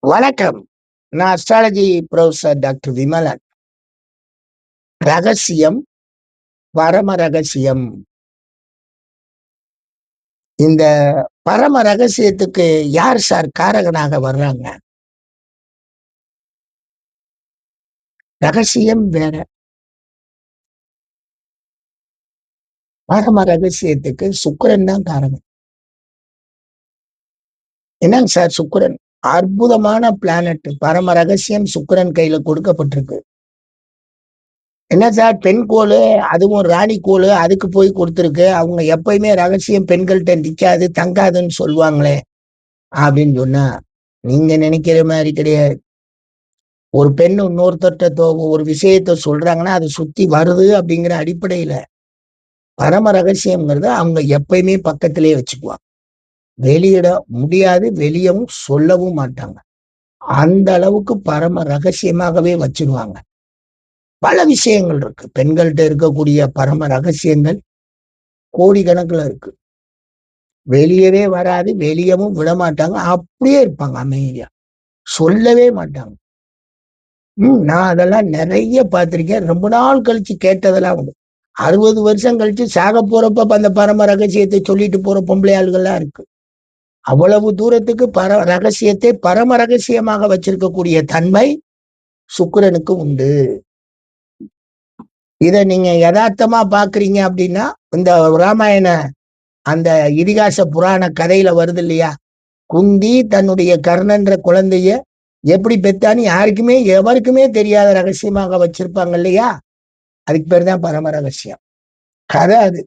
வணக்கம். நான் astrology professor doctor Vimalan. ரகசியம், பரம ரகசியம். இந்த பரம ரகசியத்துக்கு யார் சார் காரகனாக வர்றாங்க? ரகசியம் வேற. பரம ரகசியத்துக்கு சுக்கிரன் தான் காரகன். என்னங்க சார் சுக்கிரன்? அற்புதமான பிளானட். பரம ரகசியம் சுக்கிரன் கையில கொடுக்கப்பட்டிருக்கு. என்ன சார் பெண் கோளு, அதுவும் ராணி கோளு அதுக்கு போய் கொடுத்துருக்கு. அவங்க எப்பயுமே ரகசியம் பெண்கள்ட்ட நிக்காது, தங்காதுன்னு சொல்லுவாங்களே அப்படின்னு சொன்னா, நீங்க நினைக்கிற மாதிரி கிடையாது. ஒரு பெண் இன்னொருத்தர்ட்ட ஒரு விஷயத்த சொல்றாங்கன்னா, அது சுத்தி வருது அப்படிங்கிற அடிப்படையில பரம ரகசியம்ங்கிறத அவங்க எப்பயுமே பக்கத்திலேயே வச்சுக்குவாங்க. வெளியிட முடியாது, வெளியவும் சொல்லவும் மாட்டாங்க. அந்த அளவுக்கு பரம ரகசியமாகவே வச்சிருவாங்க. பல விஷயங்கள் இருக்கு. பெண்கள்ட்ட இருக்கக்கூடிய பரம ரகசியங்கள் கோடிக்கணக்குல இருக்கு. வெளியவே வராது, வெளியவும் விடமாட்டாங்க. அப்படியே இருப்பாங்க அமைதியா. சொல்லவே மாட்டாங்க. நான் அதெல்லாம் நிறைய பார்த்திருக்கேன். ரொம்ப நாள் கழிச்சு கேட்டதெல்லாம் உண்டு. 60 வருஷம் கழிச்சு சாக போறப்ப அந்த பரம ரகசியத்தை சொல்லிட்டு போற பொம்பளை ஆள்கள்லாம் இருக்கு. அவ்வளவு தூரத்துக்கு ரகசியத்தை பரம ரகசியமாக வச்சிருக்கக்கூடிய தன்மை சுக்கிரனுக்கு உண்டு. இத நீங்க யதார்த்தமா பாக்குறீங்க அப்படின்னா, இந்த ராமாயண அந்த இதிகாச புராண கதையில வருது இல்லையா? குந்தி தன்னுடைய கர்ணன்ற குழந்தைய எப்படி பெத்தான்னு யாருக்குமே எவருக்குமே தெரியாத ரகசியமாக வச்சிருப்பாங்க இல்லையா? அதுக்கு பேர் தான் பரம ரகசியம். கதை அது.